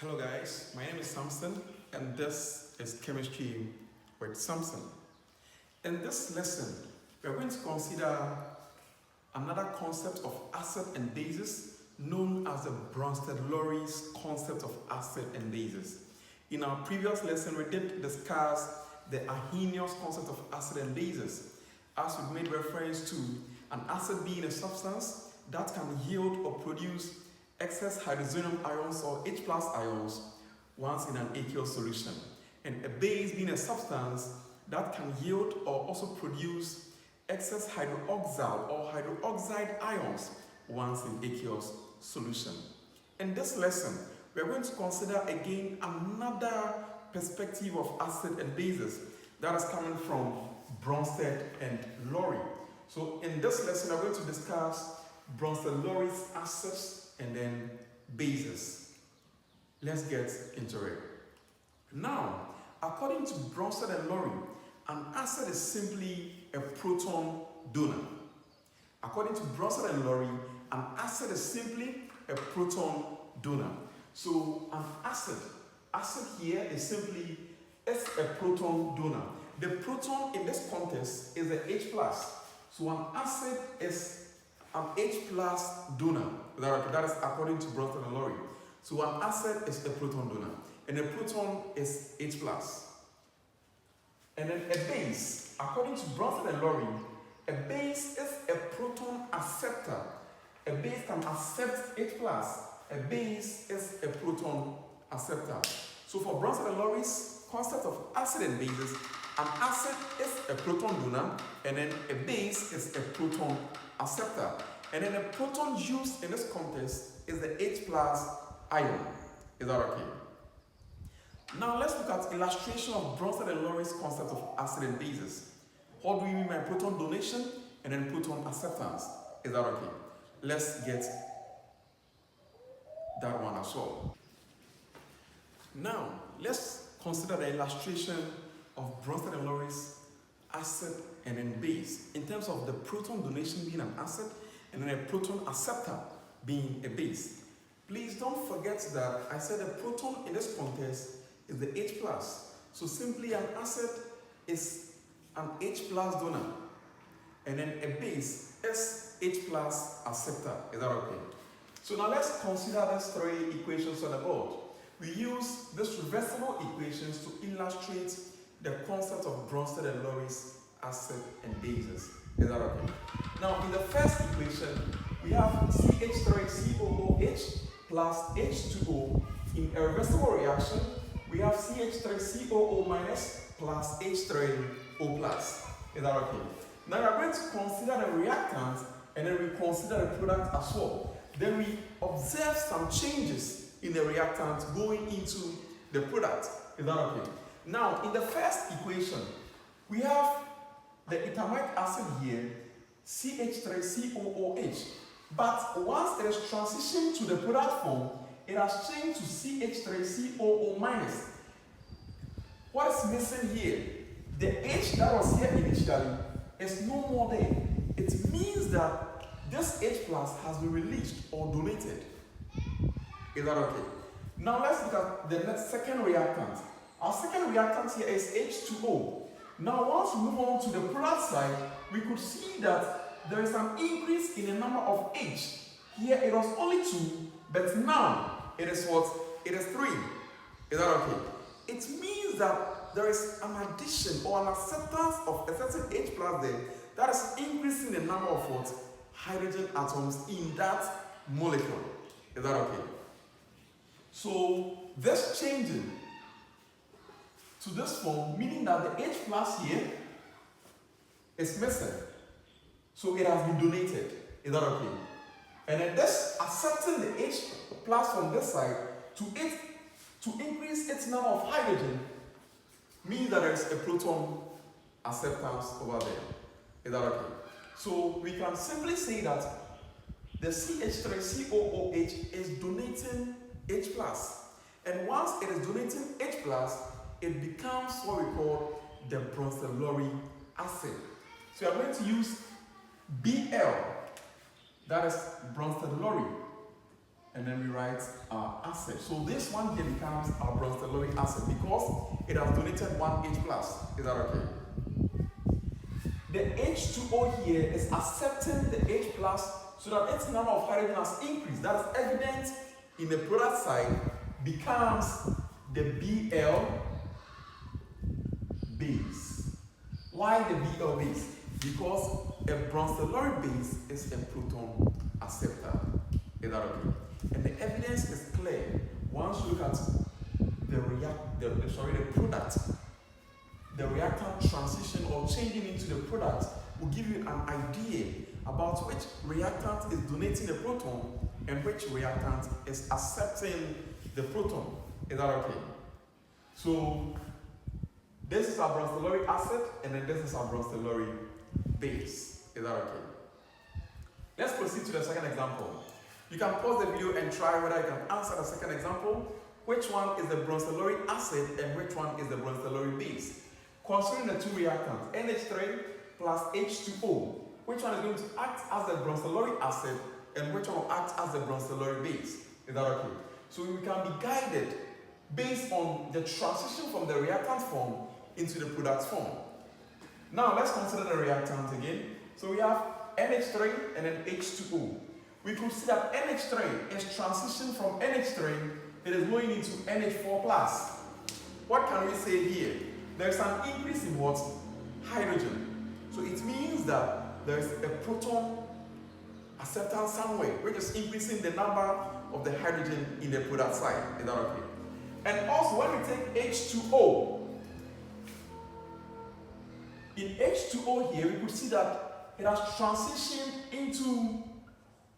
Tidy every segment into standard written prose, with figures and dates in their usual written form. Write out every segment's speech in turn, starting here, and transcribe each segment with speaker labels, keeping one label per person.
Speaker 1: Hello guys, my name is Samson and this is Chemistry with Samson. In this lesson, we are going to consider another concept of acid and bases known as the Brønsted-Lowry's concept of acid and bases. In our previous lesson, we did discuss the Arrhenius concept of acid and bases, as we made reference to an acid being a substance that can yield or produce excess hydrogen ions or H plus ions once in an aqueous solution, and a base being a substance that can yield or also produce excess hydroxyl or hydroxide ions once in aqueous solution. In this lesson, we are going to consider again another perspective of acid and bases that is coming from Brønsted and Lowry. So in this lesson, we are going to discuss Brønsted-Lowry's acids and then bases. Let's get into it. Now, according to Brønsted and Lowry, an acid is simply a proton donor. According to Brønsted and Lowry, an acid is simply a proton donor. So an acid here is simply a proton donor. The proton in this context is the H plus. So an acid is an H plus donor. That is according to Brønsted and Lowry. So an acid is a proton donor, and a proton is H plus. And then a base, according to Brønsted and Lowry, a base is a proton acceptor. A base can accept H plus. A base is a proton acceptor. So for Brønsted and Lowry's concept of acid and bases, an acid is a proton donor, and then a base is a proton acceptor. And then a proton used in this context is the H plus ion. Is that okay? Now let's look at illustration of Brønsted and Lowry's concept of acid and bases. What do we mean by proton donation and then proton acceptance? Is that okay? Let's get that one as well. Now let's consider the illustration of Brønsted and Lowry's acid and then base in terms of the proton donation being an acid and then a proton acceptor being a base. Please don't forget that I said the proton in this context is the H plus. So simply an acid is an H plus donor, and then a base is H plus acceptor. Is that okay? So now let's consider these three equations on the board. We use these reversible equations to illustrate the concept of Brønsted and Lowry's acid and bases. Is that okay? Now in the first equation, we have CH3COOH plus H2O. In a reversible reaction, we have CH3COO minus plus H3O plus. Is that okay? Now we are going to consider the reactant and then we consider the product as well. Then we observe some changes in the reactant going into the product. Is that okay? Now in the first equation, we have the etamic acid here, CH3COOH. But once it is transitioned to the product form, it has changed to CH3COO minus. What is missing here? The H that was here initially is no more there. It means that this H plus has been released or donated. Is that okay? Now let's look at the next second reactant. Our second reactant here is H2O. Now once we move on to the product side, we could see that there is an increase in the number of H. Here it was only 2, but now it is what? It is 3. Is that okay? It means that there is an addition or an acceptance of a certain H plus there that is increasing the number of what? Hydrogen atoms in that molecule. Is that okay? So this changing to this form, meaning that the H plus here is missing. So it has been donated. Is that okay? And then this accepting the H plus from this side to increase its number of hydrogen means that there is a proton acceptance over there. Is that okay? So we can simply say that the CH3COOH is donating H plus. And once it is donating H plus, it becomes what we call the Brønsted-Lowry acid. So we are going to use BL, that is Brønsted-Lowry. and then we write our acid. So this one here becomes our Brønsted-Lowry acid because it has donated one H plus. Is that okay? The H2O here is accepting the H plus so that its number of hydrogen has increased. That is evident in the product side, becomes the Bl base. Why the Bl base? Because a Brønsted-Lowry base is a proton acceptor. Is that okay? And the evidence is clear. Once you look at the product, the reactant transition or changing into the product will give you an idea about which reactant is donating the proton and which reactant is accepting the proton. Is that okay? So this is our Brønsted-Lowry acid, and then this is our Brønsted-Lowry base. Is that okay? Let's proceed to the second example. You can pause the video and try whether you can answer the second example. Which one is the Brønsted-Lowry acid and which one is the Brønsted-Lowry base? Considering the two reactants, NH3 plus H2O, which one is going to act as the Brønsted-Lowry acid and which one will act as the Brønsted-Lowry base? Is that okay? So we can be guided based on the transition from the reactant form into the product form. Now let's consider the reactant again. So we have NH3 and then H2O. We could see that NH3 is transitioned from NH3, it is going into NH4 plus. What can we say here? There's an increase in what? Hydrogen. So it means that there's a proton acceptance somewhere, which is increasing the number of the hydrogen in the product side. Is that okay? And also when we take H2O, in H2O here, we could see that it has transitioned into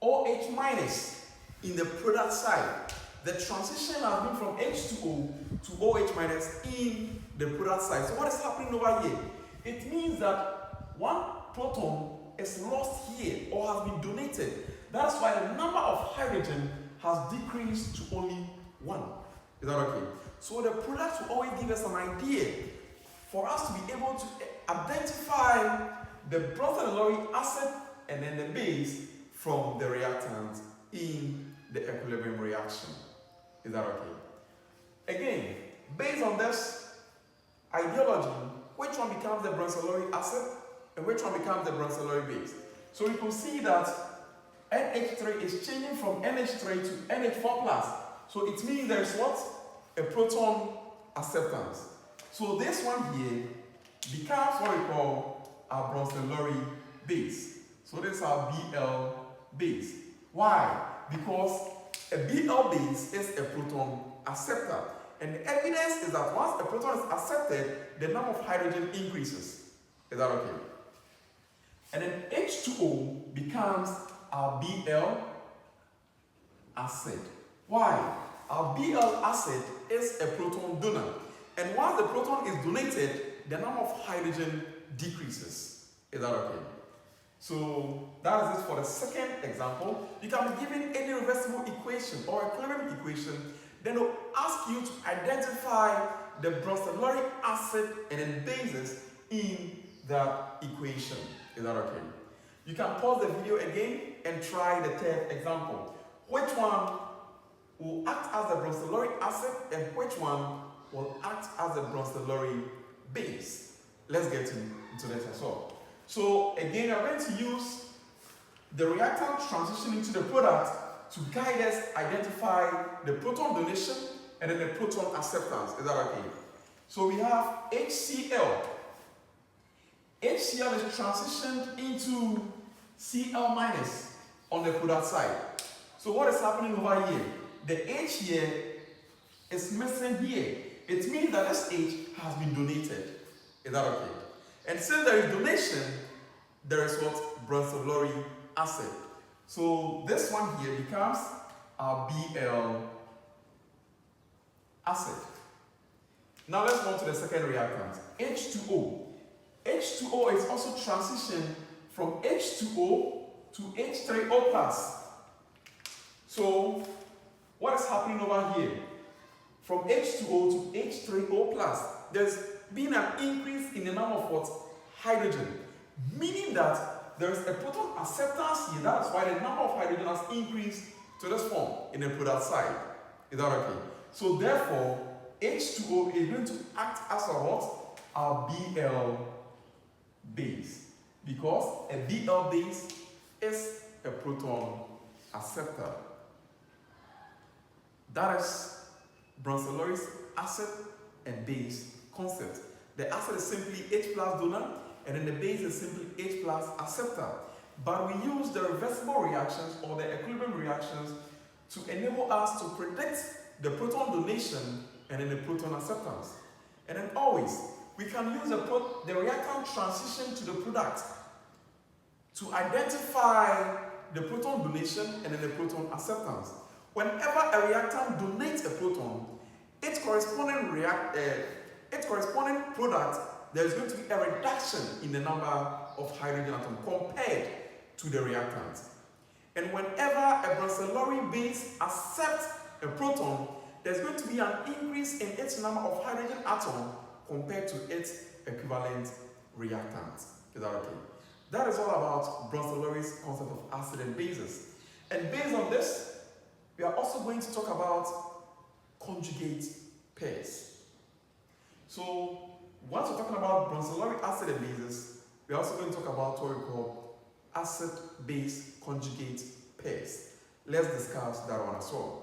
Speaker 1: OH minus in the product side. The transition has been from H2O to OH minus in the product side. So what is happening over here? It means that one proton is lost here or has been donated. That's why the number of hydrogen has decreased to only one. Is that okay? So the product will always give us an idea for us to be able to identify the Brønsted-Lowry acid and then the base from the reactant in the equilibrium reaction. Is that okay? Again, based on this ideology, which one becomes the Brønsted-Lowry acid and which one becomes the Brønsted-Lowry base? So we can see that NH3 is changing from NH3 to NH4 plus. So it means there is what? A proton acceptance. So this one here becomes what we call our Brønsted-Lowry base. So this is our Bl base. Why? Because a Bl base is a proton acceptor. And the evidence is that once a proton is accepted, the number of hydrogen increases. Is that okay? And then H2O becomes our Bl acid. Why? Our Bl acid is a proton donor. And once the proton is donated, the number of hydrogen decreases. Is that okay? So that is it for the second example. You can be given any reversible equation or equilibrium equation, then it'll ask you to identify the Brønsted-Lowry acid and then bases in that equation. Is that okay? You can pause the video again and try the third example. Which one will act as the Brønsted-Lowry acid and which one will act as the Brønsted-Lowry base? Let's get into this as well. So again, I'm going to use the reactant transition into the product to guide us identify the proton donation and then the proton acceptance. Is that okay? So we have HCl. HCl is transitioned into Cl minus on the product side. So what is happening over here? The H here is missing here. It means that this H has been donated. Is that okay? And since there is donation, there is what? Brønsted-Lowry acid. So this one here becomes our Bl acid. Now let's go to the second reactant, H2O. H2O is also transitioned from H2O to H3O plus. So what is happening over here? From H2O to H3O plus, there's been an increase in the number of what? Hydrogen. Meaning that there is a proton acceptance here. That's why the number of hydrogen has increased to this form in the product side. Is that okay? So therefore, H2O is going to act as a what? A Bl base. Because a Bl base is a proton acceptor. That is Brønsted-Lowry's acid and base concept. The acid is simply H plus donor, and then the base is simply H plus acceptor. But we use the reversible reactions or the equilibrium reactions to enable us to predict the proton donation and then the proton acceptance. And then always, we can use the reactant transition to the product to identify the proton donation and then the proton acceptance. Whenever a reactant donates a proton, its corresponding product, there is going to be a reduction in the number of hydrogen atoms compared to the reactant. And whenever a Brønsted-Lowry base accepts a proton, there's going to be an increase in its number of hydrogen atoms compared to its equivalent reactant. Is that okay? That is all about Brønsted-Lowry's concept of acid and bases. And based on this, we are also going to talk about conjugate pairs. So once we're talking about Brønsted-Lowry acid and bases, we're also going to talk about what we call acid-base conjugate pairs. Let's discuss that one as well.